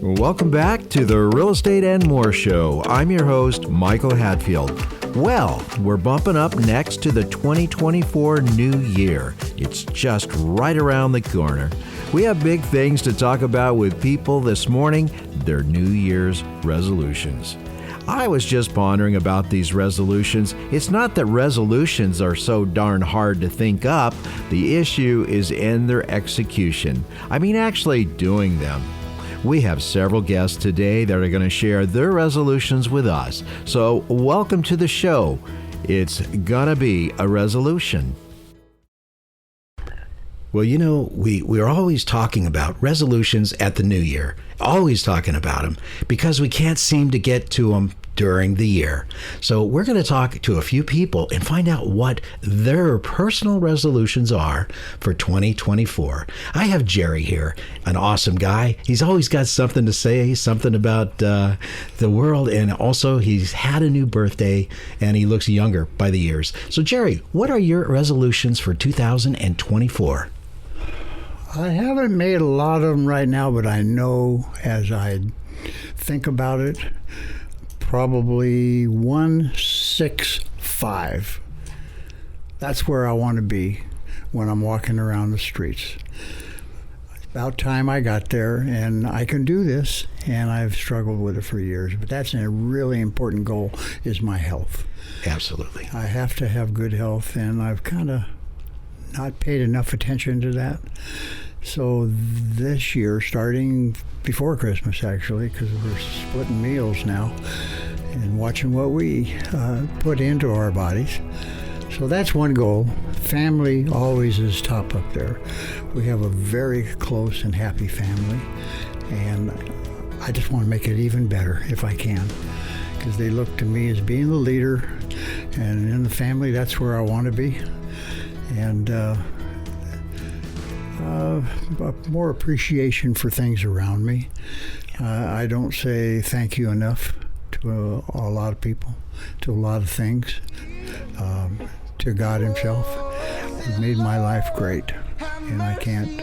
Welcome back to the Real Estate and More Show. I'm your host, Michael Hatfield. Well, we're bumping up next to the 2024 new year. It's just right around the corner. We have big things to talk about with people this morning, their New Year's resolutions. I was just pondering about these resolutions. It's not that resolutions are so darn hard to think up. The issue is in their execution. I mean, actually doing them. We have several guests today that are going to share their resolutions with us. So welcome to the show. It's gonna be a resolution. Well, you know, we're always talking about resolutions at the new year, always talking about them because we can't seem to get to them during the year. So we're going to talk to a few people and find out what their personal resolutions are for 2024. I have Jerry here, an awesome guy. He's always got something to say, something about the world, and also he's had a new birthday and he looks younger by the years. So Jerry, what are your resolutions for 2024? I haven't made a lot of them right now, but I know as I think about it, probably 165. That's where I want to be when I'm walking around the streets. It's about time I got there, and I can do this, and I've struggled with it for years. But that's a really important goal, is my health. Absolutely. I have to have good health, and I've kind of not paid enough attention to that. So this year, starting before Christmas actually, because we're splitting meals now and watching what we put into our bodies. So that's one goal. Family always is top up there. We have a very close and happy family, and I just want to make it even better if I can, because they look to me as being the leader, and in the family, that's where I want to be. And more appreciation for things around me. I don't say thank you enough to a lot of people, to a lot of things, to God himself. He made my life great, and I can't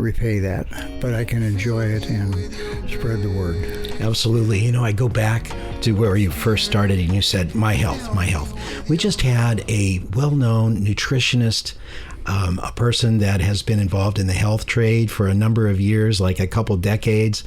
repay that, but I can enjoy it and spread the word. Absolutely. You know, I go back to where you first started and you said, my health, my health. We just had a well-known nutritionist, a person that has been involved in the health trade for a number of years, like a couple decades.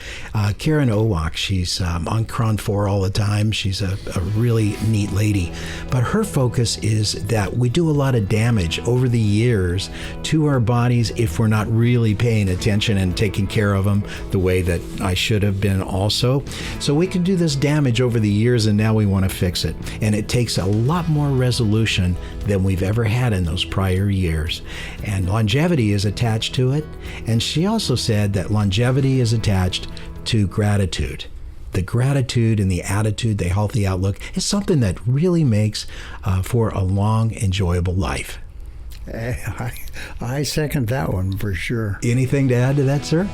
Karen Owak, she's on Cron 4 all the time. She's a really neat lady. But her focus is that we do a lot of damage over the years to our bodies if we're not really paying attention and taking care of them the way that I should have been also. So we can do this damage over the years, and now we want to fix it. And it takes a lot more resolution than we've ever had in those prior years. And longevity is attached to it. And she also said that longevity is attached to gratitude. The gratitude and the attitude, the healthy outlook, is something that really makes for a long, enjoyable life. I second that one for sure. Anything to add to that, sir?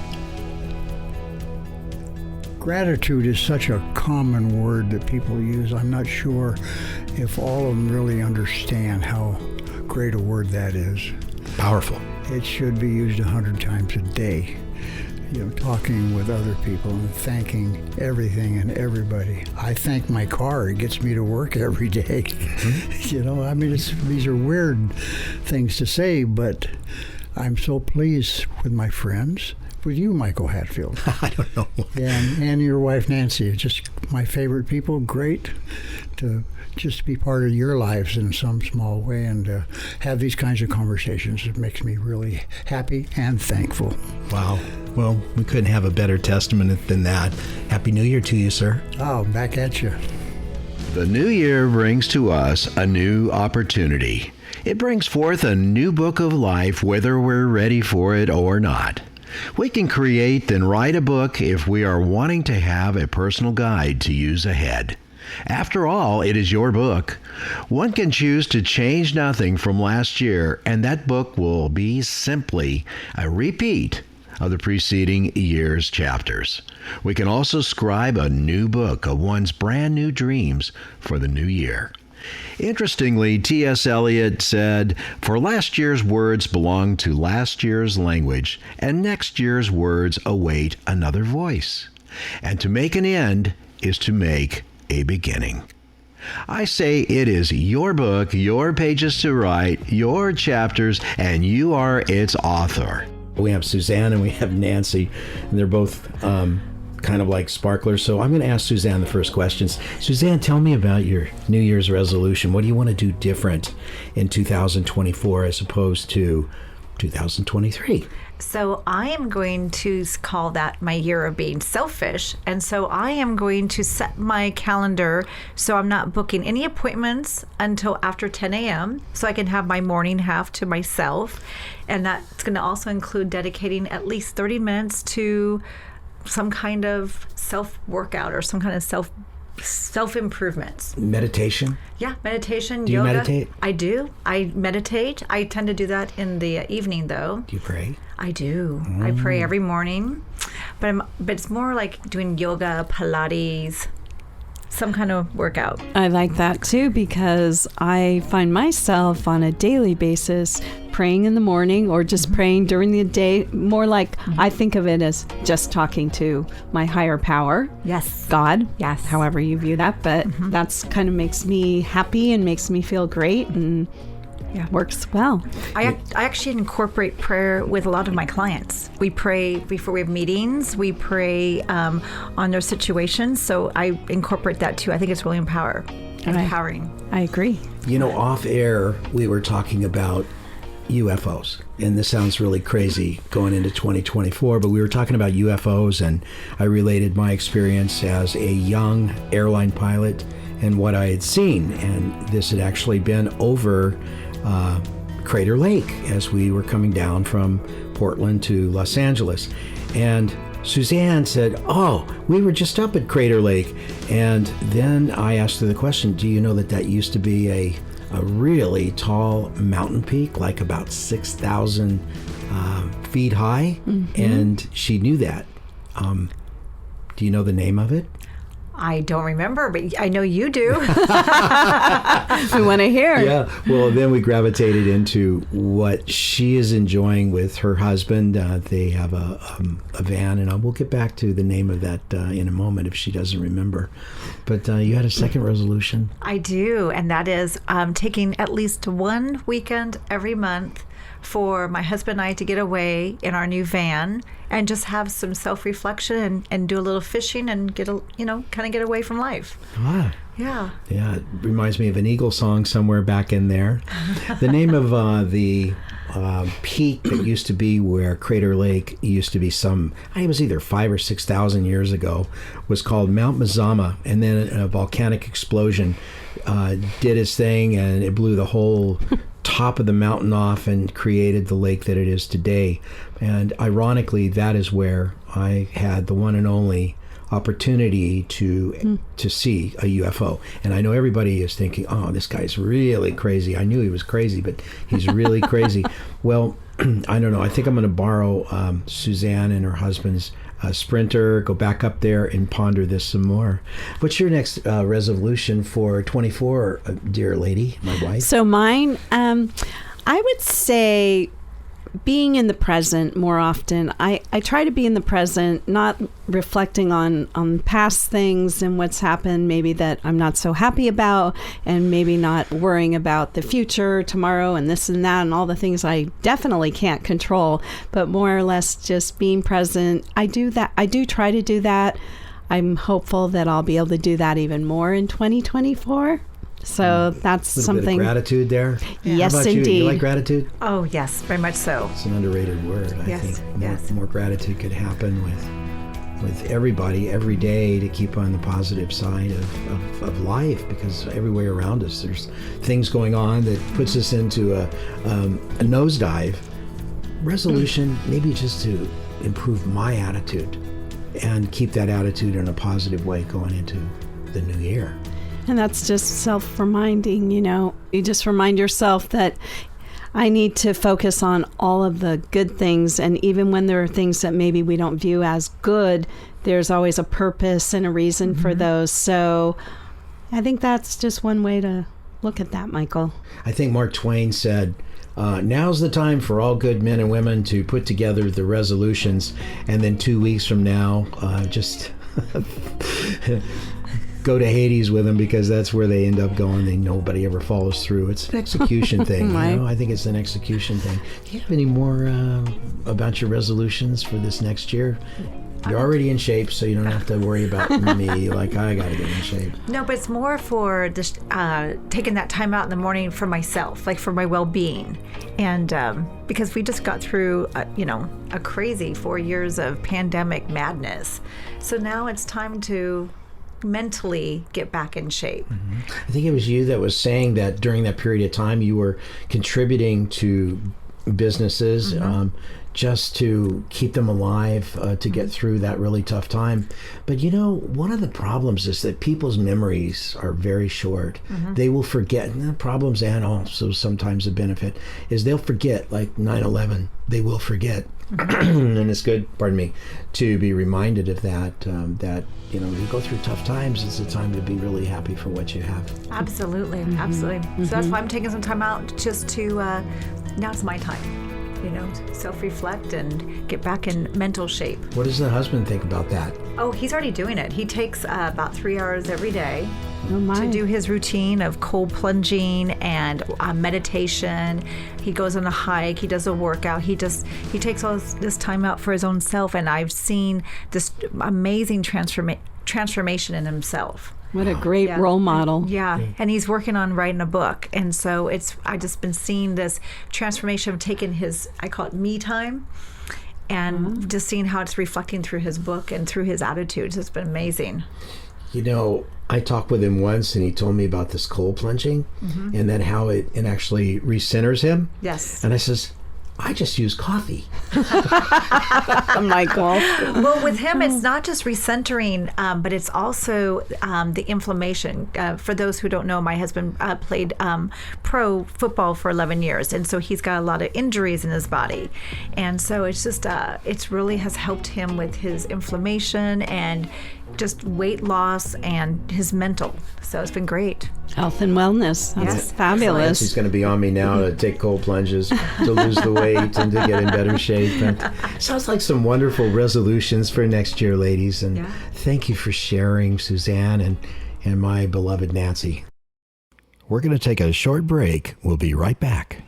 Gratitude is such a common word that people use. I'm not sure if all of them really understand how great a word that is. Powerful. It should be used 100 times a day. You know, talking with other people and thanking everything and everybody. I thank my car. It gets me to work every day. Mm-hmm. You know, I mean, these are weird things to say, but I'm so pleased with my friends. With you, Michael Hatfield. I don't know. And your wife, Nancy. Just my favorite people. Great to just be part of your lives in some small way and have these kinds of conversations. It makes me really happy and thankful. Wow. Well, we couldn't have a better testament than that. Happy New Year to you, sir. Oh, back at you. The new year brings to us a new opportunity. It brings forth a new book of life, whether we're ready for it or not. We can create and write a book if we are wanting to have a personal guide to use ahead. After all, it is your book. One can choose to change nothing from last year, and that book will be simply a repeat of the preceding year's chapters. We can also scribe a new book of one's brand new dreams for the new year. Interestingly, T.S. Eliot said, "For last year's words belong to last year's language, and next year's words await another voice. And to make an end is to make a beginning." I say it is your book, your pages to write, your chapters, and you are its author. We have Suzanne and we have Nancy, and they're both kind of like sparklers. So I'm going to ask Suzanne the first questions. Suzanne, tell me about your New Year's resolution. What do you want to do different in 2024 as opposed to 2023? So I am going to call that my year of being selfish. And so I am going to set my calendar so I'm not booking any appointments until after 10 a.m. so I can have my morning half to myself. And that's going to also include dedicating at least 30 minutes to some kind of self-workout or some kind of self-improvements. Meditation? Yeah, meditation, Do you yoga. meditate? I do. I meditate. I tend to do that in the evening, though. Do you pray? I do. I pray every morning, but it's more like doing yoga, Pilates, some kind of workout. I like that too, because I find myself on a daily basis praying in the morning or just praying during the day. More like I think of it as just talking to my higher power. Yes. God. Yes. However you view that. But that's kind of makes me happy and makes me feel great and works well. I actually incorporate prayer with a lot of my clients. We pray before we have meetings. We pray on their situations. So I incorporate that too. I think it's really empowering. I agree. You know, off air, we were talking about UFOs, and this sounds really crazy going into 2024, but we were talking about UFOs, and I related my experience as a young airline pilot and what I had seen, and this had actually been over Crater Lake as we were coming down from Portland to Los Angeles. And Suzanne said, "Oh, we were just up at Crater Lake." And then I asked her the question, "Do you know that used to be a really tall mountain peak, like about 6,000 feet high?" And she knew that. Do you know the name of it? I don't remember, but I know you do. We want to hear. Yeah. Well, then we gravitated into what she is enjoying with her husband. They have a van, and we'll get back to the name of that in a moment if she doesn't remember. But you had a second resolution. I do, and that is taking at least one weekend every month for my husband and I to get away in our new van and just have some self-reflection and do a little fishing and get away from life. Ah. Yeah. Yeah, it reminds me of an Eagle song somewhere back in there. The name of the peak that used to be where Crater Lake used to be it was either 5,000 or 6,000 years ago, was called Mount Mazama, and then a volcanic explosion did its thing, and it blew the whole top of the mountain off and created the lake that it is today. And ironically, that is where I had the one and only opportunity to see a UFO. And I know everybody is thinking, "Oh, this guy's really crazy. I knew he was crazy, but he's really crazy." Well, I don't know. I think I'm going to borrow Suzanne and her husband's Sprinter, go back up there and ponder this some more. What's your next resolution for 24, dear lady, my wife? So mine, I would say being in the present more often. I try to be in the present, not reflecting on past things and what's happened, maybe that I'm not so happy about, and maybe not worrying about the future, tomorrow, and this and that, and all the things I definitely can't control, but more or less just being present. I do that. I do try to do that. I'm hopeful that I'll be able to do that even more in 2024. So that's a something. Bit of gratitude there. Yes, How about indeed. You like gratitude? Oh, yes, very much so. It's an underrated word. I think more gratitude could happen with everybody every day to keep on the positive side of life, because everywhere around us there's things going on that puts us into a nosedive. Resolution, maybe just to improve my attitude and keep that attitude in a positive way going into the new year. And that's just self-reminding, you just remind yourself that I need to focus on all of the good things. And even when there are things that maybe we don't view as good, there's always a purpose and a reason for those. So I think that's just one way to Look at that, Michael. I think Mark Twain said, now's the time for all good men and women to put together the resolutions, and then 2 weeks from now, just go to Hades with them, because that's where they end up going. Nobody ever follows through. It's an execution thing. Right. I think it's an execution thing. Do you have any more about your resolutions for this next year? You're already in shape, so you don't have to worry about me, like I got to get in shape. No, but it's more for just taking that time out in the morning for myself, like for my well-being. And because we just got through, a crazy 4 years of pandemic madness. So now it's time to mentally get back in shape. Mm-hmm. I think it was you that was saying that during that period of time you were contributing to businesses, just to keep them alive, to get through that really tough time. But one of the problems is that people's memories are very short. They will forget. And the problems, and also sometimes the benefit, is they'll forget, like 9/11. They will forget. And it's good, to be reminded of that, you go through tough times. It's a time to be really happy for what you have. Absolutely. So that's why I'm taking some time out, just to, now's my time, self-reflect and get back in mental shape. What does the husband think about that? Oh, he's already doing it. He takes about 3 hours every day to do his routine of cold plunging and meditation. He goes on a hike. He does a workout. He takes all this time out for his own self, and I've seen this amazing transformation in himself. What a great role model. Yeah, and he's working on writing a book. And so I just been seeing this transformation of taking his, I call it me time, and just seeing how it's reflecting through his book and through his attitudes. It's been amazing. I talked with him once, and he told me about this cold plunging, and then how it actually recenters him. Yes. And I says, I just use coffee. Michael. Well, with him, it's not just recentering, but it's also the inflammation. For those who don't know, my husband played pro football for 11 years, and so he's got a lot of injuries in his body. And so it's just, it really has helped him with his inflammation and just weight loss and his mental. So it's been great. Health and wellness. That's fabulous. He's going to be on me now to take cold plunges, to lose the weight, and to get in better shape. And sounds like some wonderful resolutions for next year, ladies. And thank you for sharing, Suzanne and my beloved Nancy. We're going to take a short break. We'll be right back.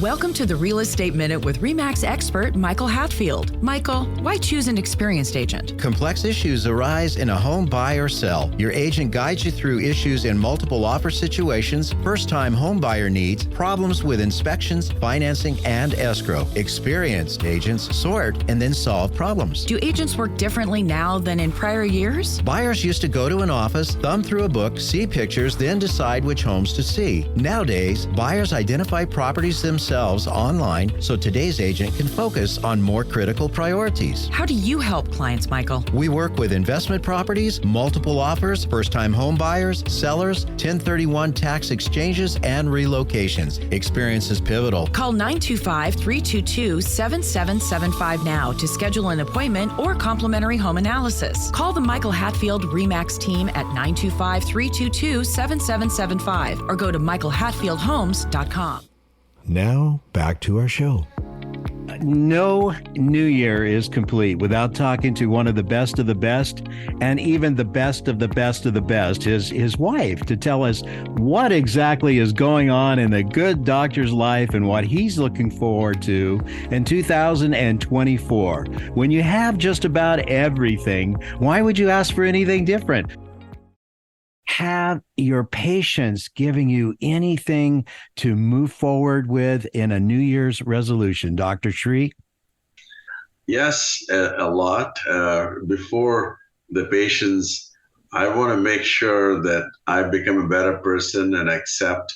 Welcome to the Real Estate Minute with RE/MAX expert Michael Hatfield. Michael, why choose an experienced agent? Complex issues arise in a home buy or sell. Your agent guides you through issues in multiple offer situations, first-time home buyer needs, problems with inspections, financing, and escrow. Experienced agents sort and then solve problems. Do agents work differently now than in prior years? Buyers used to go to an office, thumb through a book, see pictures, then decide which homes to see. Nowadays, buyers identify properties themselves online, so today's agent can focus on more critical priorities. How do you help clients, Michael? We work with investment properties, multiple offers, first-time home buyers, sellers, 1031 tax exchanges, and relocations. Experience is pivotal. Call 925-322-7775 now to schedule an appointment or complimentary home analysis. Call the Michael Hatfield RE/MAX team at 925-322-7775 or go to michaelhatfieldhomes.com. Now, back to our show. No New Year is complete without talking to one of the best and even the best of the best of the best, his wife, to tell us what exactly is going on in the good doctor's life and what he's looking forward to in 2024. When you have just about everything, why would you ask for anything different? Have your patients giving you anything to move forward with in a New Year's resolution, Dr. Shree? Yes, a lot. Before the patients, I want to make sure that I become a better person and accept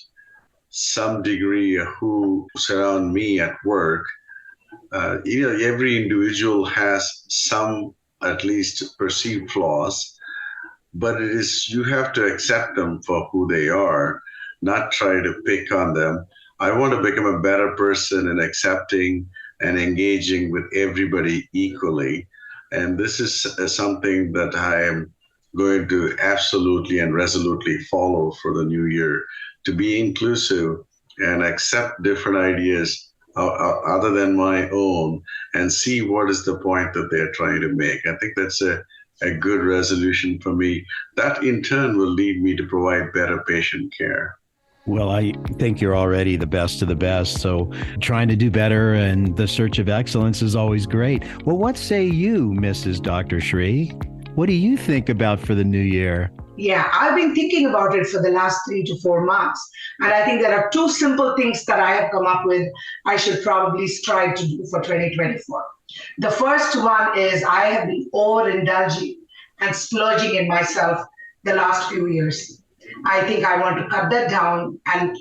some degree of who surround me at work. Every individual has some, at least, perceived flaws. But you have to accept them for who they are, not try to pick on them. I want to become a better person in accepting and engaging with everybody equally. And this is something that I am going to absolutely and resolutely follow for the new year, to be inclusive and accept different ideas other than my own, and see what is the point that they're trying to make. I think that's a good resolution for me. That in turn will lead me to provide better patient care. Well, I think you're already the best of the best. So trying to do better and the search of excellence is always great. Well, what say you, Mrs. Dr. Shri? What do you think about for the new year? Yeah, I've been thinking about it for the last 3 to 4 months. And I think there are 2 simple things that I have come up with I should probably strive to do for 2024. The first one is I have been overindulging and splurging in myself the last few years. I think I want to cut that down and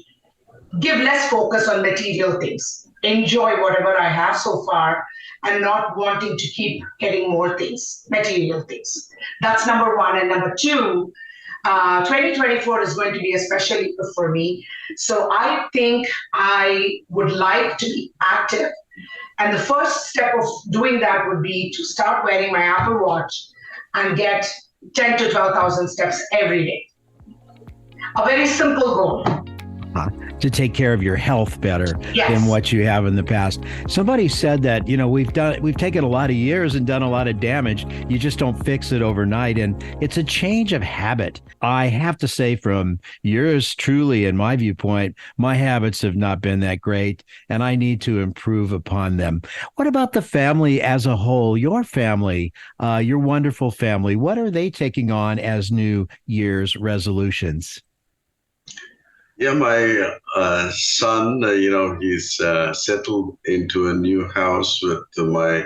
give less focus on material things. Enjoy whatever I have so far and not wanting to keep getting more things, material things. That's number one. And number two, 2024 is going to be a special year for me. So I think I would like to be active. And the first step of doing that would be to start wearing my Apple Watch and get 10 to 12,000 steps every day. A very simple goal. To take care of your health better Yes. than what you have in the past. Somebody said that, we've taken a lot of years and done a lot of damage. You just don't fix it overnight. And it's a change of habit. I have to say, from yours truly, in my viewpoint, my habits have not been that great, and I need to improve upon them. What about the family as a whole? Your family, your wonderful family, what are they taking on as New Year's resolutions? Yeah, my son, he's settled into a new house with my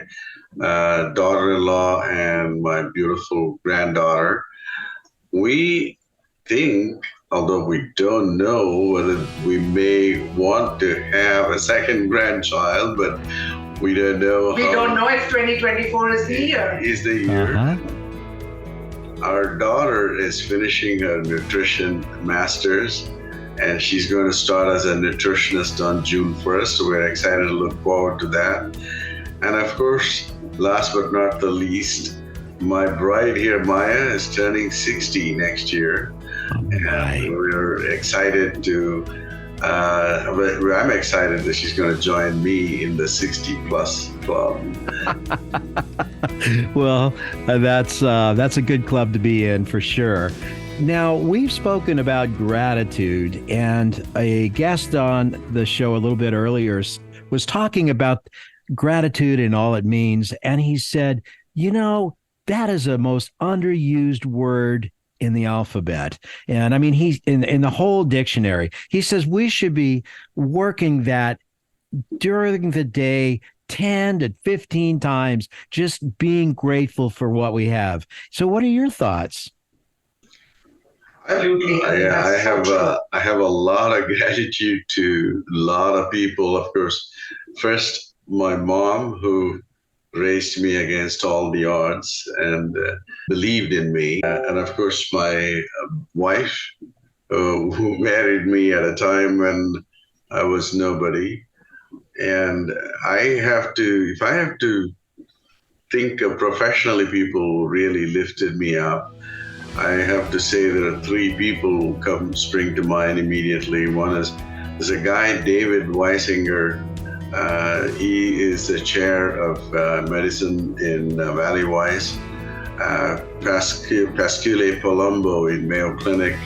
daughter-in-law and my beautiful granddaughter. We think, although we don't know whether we may want to have a second grandchild, but we don't know. We don't know if 2024 is the year. Is the year. Our daughter is finishing her nutrition master's, and she's going to start as a nutritionist on June 1st. So we're excited to look forward to that. And of course, last but not the least, my bride here, Maya, is turning 60 next year. And we're excited to, I'm excited that she's going to join me in the 60 plus club. Well, that's a good club to be in for sure. Now, we've spoken about gratitude, and a guest on the show a little bit earlier was talking about gratitude and all it means. And he said, that is a most underused word in the alphabet. And I mean, he's in the whole dictionary. He says we should be working that during the day 10 to 15 times, just being grateful for what we have. So what are your thoughts? Absolutely. I have a lot of gratitude to a lot of people. Of course, first, my mom, who raised me against all the odds and believed in me. And of course, my wife, who married me at a time when I was nobody. And if I have to think of professionally people who really lifted me up, I have to say there are 3 people who spring to mind immediately. One is, there's a guy, David Weisinger. He is the chair of medicine in Valley Wise. Pasquale Palumbo in Mayo Clinic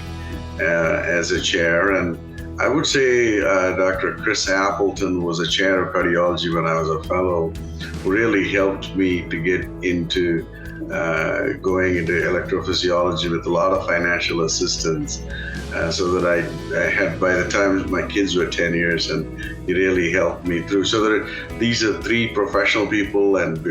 as a chair. And I would say Dr. Chris Appleton was a chair of cardiology when I was a fellow, who really helped me to get into going into electrophysiology with a lot of financial assistance, so that I had, by the time my kids were 10 years, and he really helped me through. So these are 3 professional people, and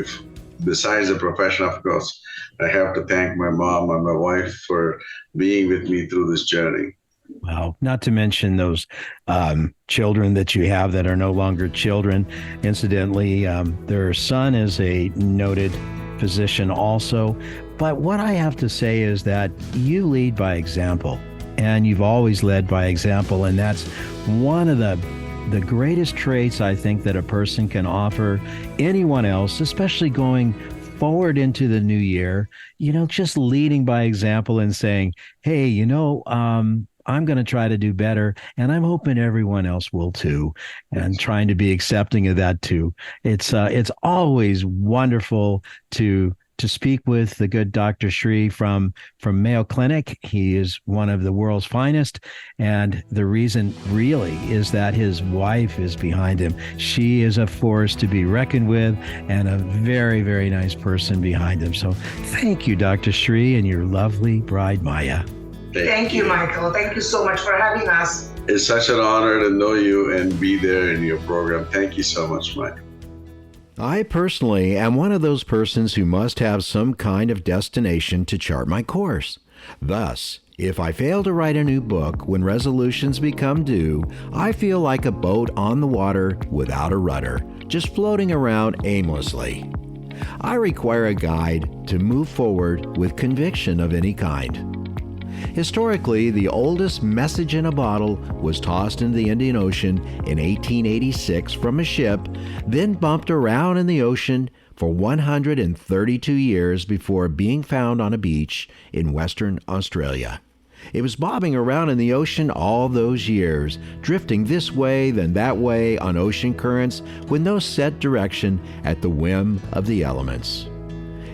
besides the profession, of course, I have to thank my mom and my wife for being with me through this journey. Wow. Not to mention those children that you have that are no longer children. Incidentally, their son is a noted physician also. But what I have to say is that you lead by example, and you've always led by example. And that's one of the greatest traits I think that a person can offer anyone else, especially going forward into the new year, just leading by example and saying, hey, I'm going to try to do better, and I'm hoping everyone else will too, and trying to be accepting of that too. It's always wonderful to speak with the good Dr. Shri from Mayo Clinic. He is one of the world's finest, and the reason really is that his wife is behind him. She is a force to be reckoned with, and a very, very nice person behind him. So thank you, Dr. Shri, and your lovely bride, Maya. Thank you, Michael. Thank you so much for having us. It's such an honor to know you and be there in your program. Thank you so much, Mike. I personally am one of those persons who must have some kind of destination to chart my course. Thus, if I fail to write a new book when resolutions become due, I feel like a boat on the water without a rudder, just floating around aimlessly. I require a guide to move forward with conviction of any kind. Historically, the oldest message in a bottle was tossed into the Indian Ocean in 1886 from a ship, then bumped around in the ocean for 132 years before being found on a beach in Western Australia. It was bobbing around in the ocean all those years, drifting this way then that way on ocean currents with no set direction at the whim of the elements.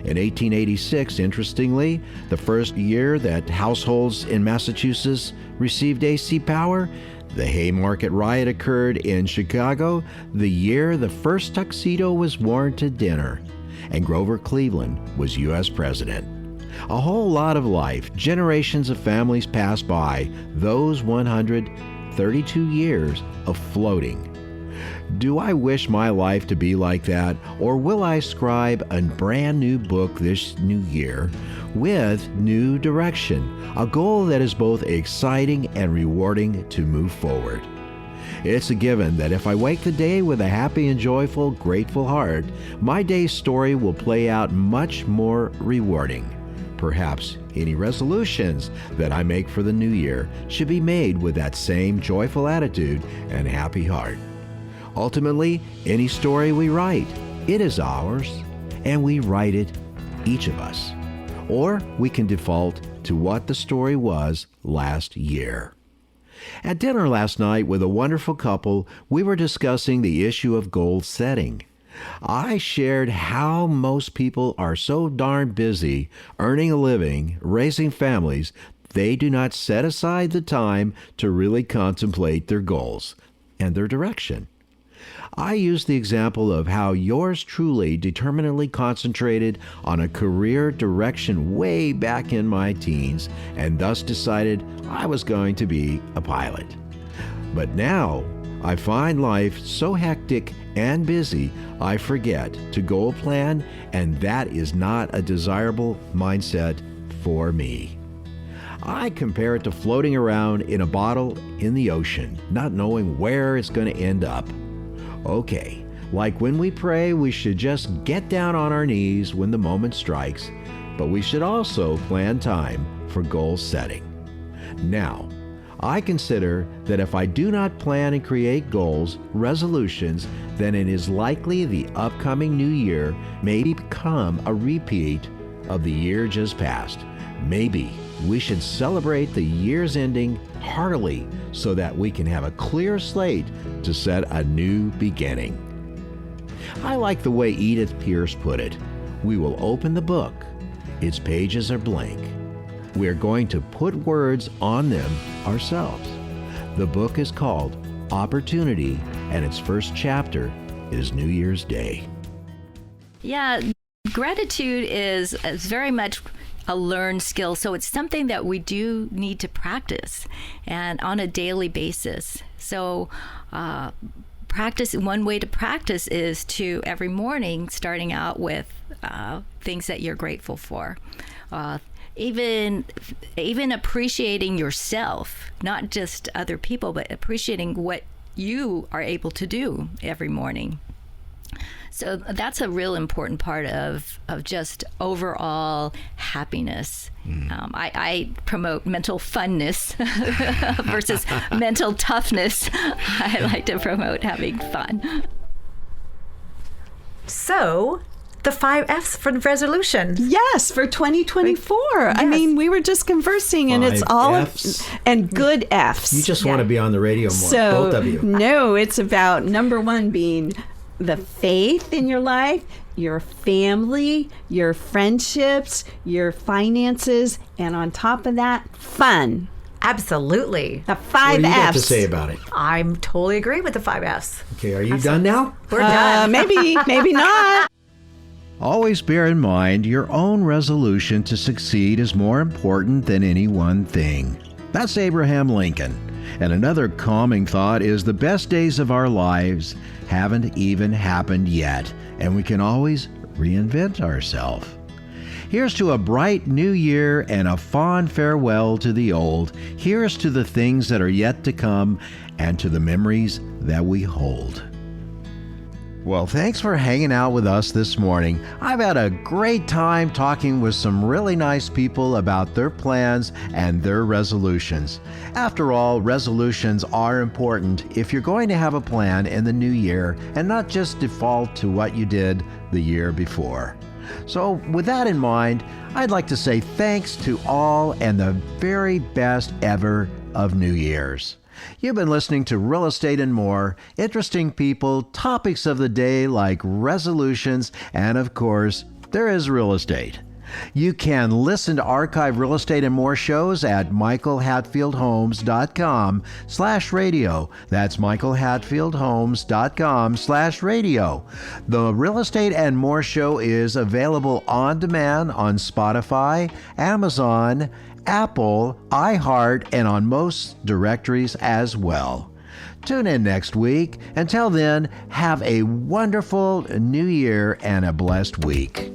In 1886, interestingly, the first year that households in Massachusetts received AC power, the Haymarket riot occurred in Chicago, the year the first tuxedo was worn to dinner, and Grover Cleveland was U.S. president. A whole lot of life, generations of families passed by, those 132 years of floating. Do I wish my life to be like that, or will I scribe a brand new book this new year with new direction, a goal that is both exciting and rewarding to move forward? It's a given that if I wake the day with a happy and joyful, grateful heart, my day's story will play out much more rewarding. Perhaps any resolutions that I make for the new year should be made with that same joyful attitude and happy heart. Ultimately, any story we write, it is ours, and we write it, each of us. Or we can default to what the story was last year. At dinner last night with a wonderful couple, we were discussing the issue of goal setting. I shared how most people are so darn busy earning a living, raising families, they do not set aside the time to really contemplate their goals and their direction. I used the example of how yours truly determinedly concentrated on a career direction way back in my teens and thus decided I was going to be a pilot. But now I find life so hectic and busy I forget to goal plan, and that is not a desirable mindset for me. I compare it to floating around in a bottle in the ocean, not knowing where it's going to end up. Okay, like when we pray, we should just get down on our knees when the moment strikes, but we should also plan time for goal setting. Now, I consider that if I do not plan and create goals, resolutions, then it is likely the upcoming new year may become a repeat of the year just past. Maybe we should celebrate the year's ending heartily so that we can have a clear slate to set a new beginning. I like the way Edith Pierce put it. We will open the book. Its pages are blank. We are going to put words on them ourselves. The book is called Opportunity, and its first chapter is New Year's Day. Yeah, gratitude is very much a learned skill. So it's something that we do need to practice and on a daily basis. So one way to practice is to every morning starting out with things that you're grateful for. Even appreciating yourself, not just other people, but appreciating what you are able to do every morning. So that's a real important part of just overall happiness. I promote mental funness versus mental toughness. I like to promote having fun. So, the 5 F's for the resolution. Yes, for 2024. I mean, we were just conversing, and it's 5 all Fs. and good F's. You just want to be on the radio more, So, both of you. no, it's about number 1 being the faith in your life, your family, your friendships, your finances, and on top of that, fun. Absolutely. The What 5 do you got F's. to say about it? I totally agree with the 5 F's. Okay, are you done now? We're done. Maybe not. Always bear in mind your own resolution to succeed is more important than any one thing. That's Abraham Lincoln. And another calming thought is the best days of our lives haven't even happened yet, and we can always reinvent ourselves. Here's to a bright new year and a fond farewell to the old. Here's to the things that are yet to come and to the memories that we hold. Well, thanks for hanging out with us this morning. I've had a great time talking with some really nice people about their plans and their resolutions. After all, resolutions are important if you're going to have a plan in the new year and not just default to what you did the year before. So with that in mind, I'd like to say thanks to all and the very best ever of New Year's. You've been listening to Real Estate and More, interesting people, topics of the day like resolutions, and of course, there is real estate. You can listen to archive Real Estate and More shows at michaelhatfieldhomes.com/radio. That's michaelhatfieldhomes.com/radio. The Real Estate and More show is available on demand on Spotify, Amazon, Apple, iHeart, and on most directories as well. Tune in next week. Until then, have a wonderful new year and a blessed week.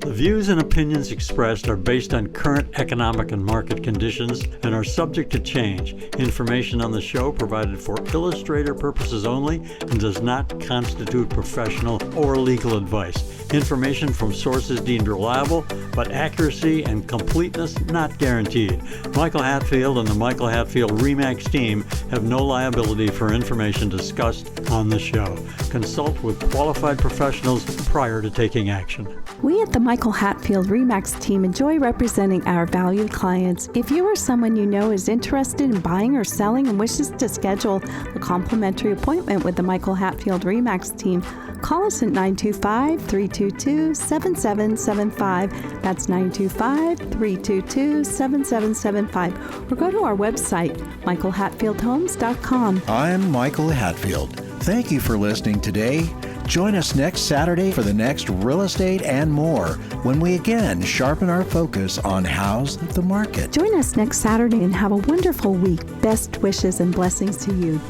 The views and opinions expressed are based on current economic and market conditions and are subject to change. Information on the show provided for illustrator purposes only and does not constitute professional or legal advice. Information from sources deemed reliable, but accuracy and completeness not guaranteed. Michael Hatfield and the Michael Hatfield RE/MAX team have no liability for information discussed on the show. Consult with qualified professionals prior to taking action. We at the Michael Hatfield RE/MAX team enjoy representing our valued clients. If you or someone you know is interested in buying or selling and wishes to schedule a complimentary appointment with the Michael Hatfield RE/MAX team, call us at 925-322-7775. That's 925-322-7775. Or go to our website, michaelhatfieldhomes.com. I'm Michael Hatfield. Thank you for listening today. Join us next Saturday for the next Real Estate and More, when we again sharpen our focus on how's the market. Join us next Saturday and have a wonderful week. Best wishes and blessings to you.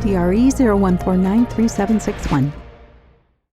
DRE 01493761.